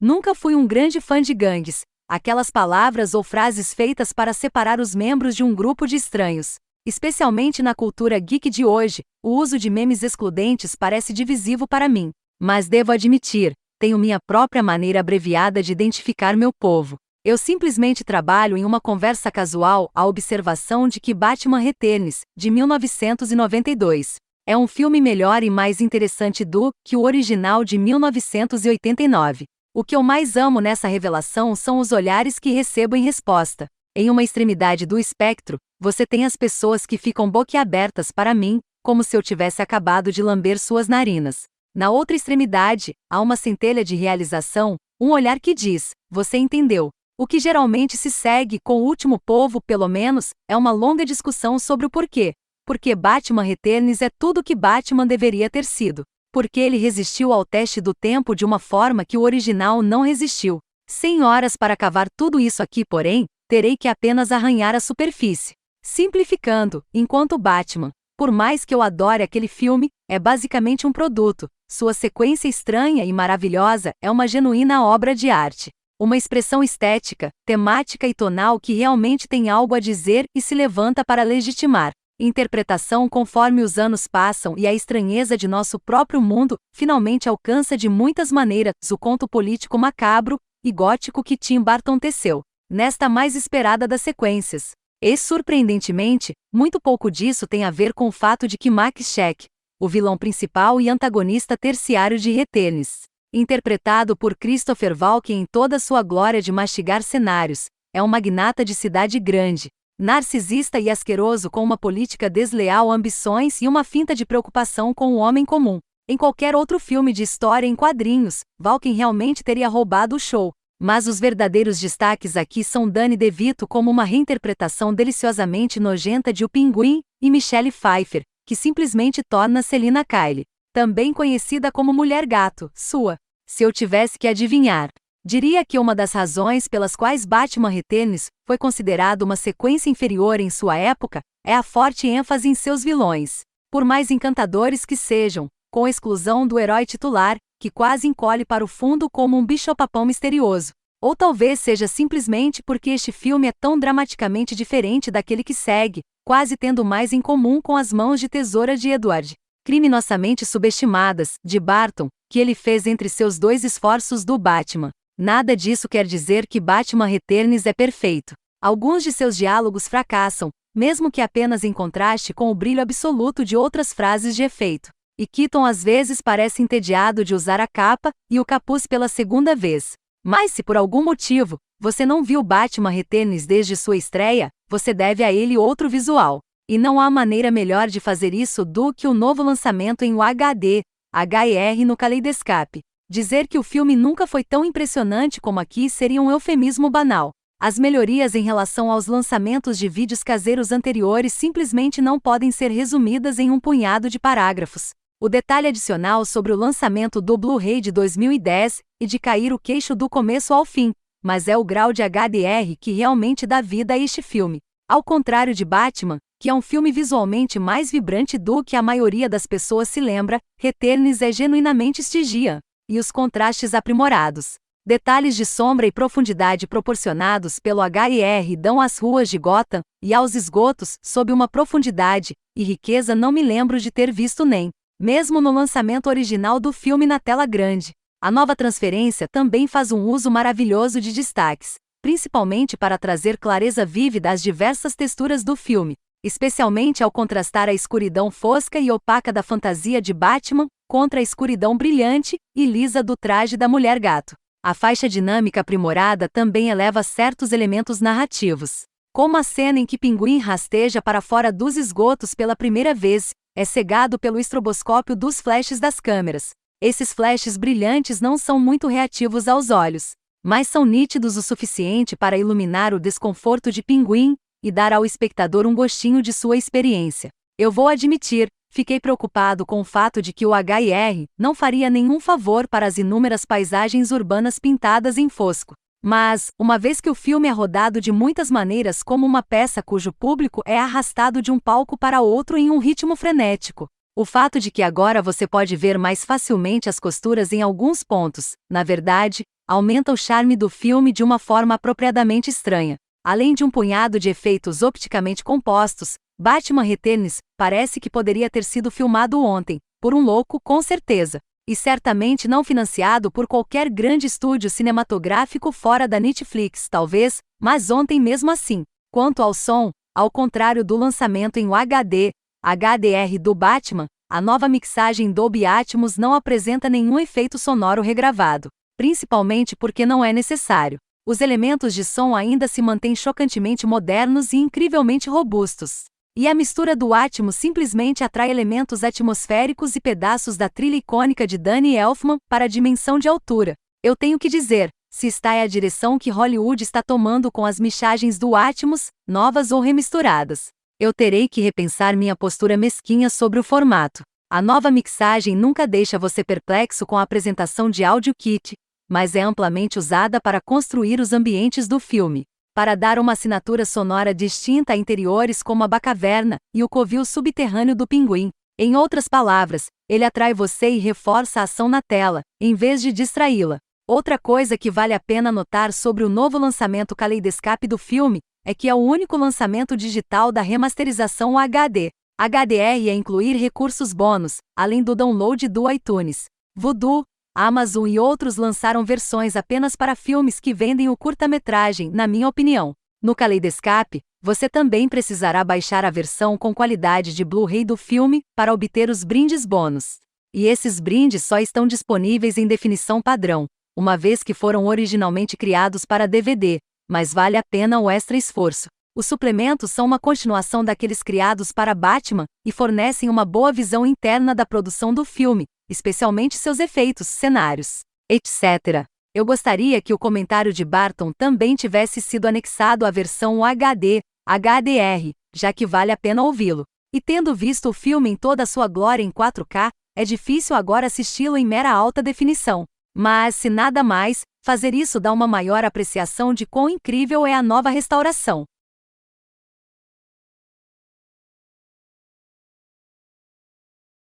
Nunca fui um grande fã de gangues, aquelas palavras ou frases feitas para separar os membros de um grupo de estranhos. Especialmente na cultura geek de hoje, o uso de memes excludentes parece divisivo para mim. Mas devo admitir, tenho minha própria maneira abreviada de identificar meu povo. Eu simplesmente trabalho em uma conversa casual a observação de que Batman Returns, de 1992, é um filme melhor e mais interessante do que o original de 1989. O que eu mais amo nessa revelação são os olhares que recebo em resposta. Em uma extremidade do espectro, você tem as pessoas que ficam boquiabertas para mim, como se eu tivesse acabado de lamber suas narinas. Na outra extremidade, há uma centelha de realização, um olhar que diz, você entendeu. O que geralmente se segue com o último povo, pelo menos, é uma longa discussão sobre o porquê. Porque Batman Returns é tudo o que Batman deveria ter sido. Porque ele resistiu ao teste do tempo de uma forma que o original não resistiu. 100 horas para cavar tudo isso aqui, porém, terei que apenas arranhar a superfície. Simplificando, enquanto Batman, por mais que eu adore aquele filme, é basicamente um produto, sua sequência estranha e maravilhosa é uma genuína obra de arte. Uma expressão estética, temática e tonal que realmente tem algo a dizer e se levanta para legitimar. Interpretação conforme os anos passam e a estranheza de nosso próprio mundo finalmente alcança de muitas maneiras o conto político macabro e gótico que Tim Burton teceu, nesta mais esperada das sequências. E, surpreendentemente, muito pouco disso tem a ver com o fato de que Max Scheck, o vilão principal e antagonista terciário de Returns, interpretado por Christopher Walken em toda sua glória de mastigar cenários, é um magnata de cidade grande, narcisista e asqueroso com uma política desleal, ambições e uma finta de preocupação com o homem comum. Em qualquer outro filme de história em quadrinhos, Walken realmente teria roubado o show. Mas os verdadeiros destaques aqui são Danny DeVito como uma reinterpretação deliciosamente nojenta de O Pinguim, e Michelle Pfeiffer, que simplesmente torna Selina Kyle, também conhecida como Mulher Gato, sua. Se eu tivesse que adivinhar, diria que uma das razões pelas quais Batman Returns foi considerado uma sequência inferior em sua época é a forte ênfase em seus vilões. Por mais encantadores que sejam, com exclusão do herói titular, que quase encolhe para o fundo como um bicho-papão misterioso. Ou talvez seja simplesmente porque este filme é tão dramaticamente diferente daquele que segue, quase tendo mais em comum com As Mãos de Tesoura de Edward, criminosamente subestimadas, de Burton, que ele fez entre seus dois esforços do Batman. Nada disso quer dizer que Batman Returns é perfeito. Alguns de seus diálogos fracassam, mesmo que apenas em contraste com o brilho absoluto de outras frases de efeito. E Keaton às vezes parece entediado de usar a capa e o capuz pela segunda vez. Mas se por algum motivo, você não viu Batman Returns desde sua estreia, você deve a ele outro visual. E não há maneira melhor de fazer isso do que o novo lançamento em UHD, HER no Kaleidoscope. Dizer que o filme nunca foi tão impressionante como aqui seria um eufemismo banal. As melhorias em relação aos lançamentos de vídeos caseiros anteriores simplesmente não podem ser resumidas em um punhado de parágrafos. O detalhe adicional sobre o lançamento do Blu-ray de 2010 e de cair o queixo do começo ao fim, mas é o grau de HDR que realmente dá vida a este filme. Ao contrário de Batman, que é um filme visualmente mais vibrante do que a maioria das pessoas se lembra, Returns é genuinamente estigia, e os contrastes aprimorados. Detalhes de sombra e profundidade proporcionados pelo HDR dão às ruas de Gotham e aos esgotos sob uma profundidade e riqueza não me lembro de ter visto nem mesmo no lançamento original do filme na tela grande. A nova transferência também faz um uso maravilhoso de destaques, principalmente para trazer clareza vívida às diversas texturas do filme, especialmente ao contrastar a escuridão fosca e opaca da fantasia de Batman contra a escuridão brilhante e lisa do traje da Mulher Gato. A faixa dinâmica aprimorada também eleva certos elementos narrativos, como a cena em que Pinguim rasteja para fora dos esgotos pela primeira vez, é cegado pelo estroboscópio dos flashes das câmeras. Esses flashes brilhantes não são muito reativos aos olhos, mas são nítidos o suficiente para iluminar o desconforto de Pinguim e dar ao espectador um gostinho de sua experiência. Eu vou admitir, fiquei preocupado com o fato de que o HDR não faria nenhum favor para as inúmeras paisagens urbanas pintadas em fosco. Mas, uma vez que o filme é rodado de muitas maneiras como uma peça cujo público é arrastado de um palco para outro em um ritmo frenético, O fato de que agora você pode ver mais facilmente as costuras em alguns pontos, na verdade, aumenta o charme do filme de uma forma apropriadamente estranha. Além de um punhado de efeitos opticamente compostos, Batman Returns parece que poderia ter sido filmado ontem, por um louco com certeza, e certamente não financiado por qualquer grande estúdio cinematográfico fora da Netflix, talvez, mas ontem mesmo assim. Quanto ao som, ao contrário do lançamento em UHD, HDR do Batman, a nova mixagem Dolby Atmos não apresenta nenhum efeito sonoro regravado, principalmente porque não é necessário. Os elementos de som ainda se mantêm chocantemente modernos e incrivelmente robustos. E a mistura do Atmos simplesmente atrai elementos atmosféricos e pedaços da trilha icônica de Danny Elfman para a dimensão de altura. Eu tenho que dizer, se esta é a direção que Hollywood está tomando com as mixagens do Atmos, novas ou remisturadas, eu terei que repensar minha postura mesquinha sobre o formato. A nova mixagem nunca deixa você perplexo com a apresentação de Audio Kit, mas é amplamente usada para construir os ambientes do filme, para dar uma assinatura sonora distinta a interiores como a Batcaverna e o covil subterrâneo do Pinguim. Em outras palavras, ele atrai você e reforça a ação na tela, em vez de distraí-la. Outra coisa que vale a pena notar sobre o novo lançamento Kaleidoscope do filme é que é o único lançamento digital da remasterização HD. HDR é incluir recursos bônus, além do download do iTunes. Vudu, Amazon e outros lançaram versões apenas para filmes que vendem o curta-metragem, na minha opinião. No Kaleidoscope, você também precisará baixar a versão com qualidade de Blu-ray do filme para obter os brindes bônus. E esses brindes só estão disponíveis em definição padrão, uma vez que foram originalmente criados para DVD, mas vale a pena o extra esforço. Os suplementos são uma continuação daqueles criados para Batman e fornecem uma boa visão interna da produção do filme, especialmente seus efeitos, cenários, etc. Eu gostaria que o comentário de Barton também tivesse sido anexado à versão HD, HDR, já que vale a pena ouvi-lo. E tendo visto o filme em toda a sua glória em 4K, é difícil agora assisti-lo em mera alta definição. Mas, se nada mais, fazer isso dá uma maior apreciação de quão incrível é a nova restauração.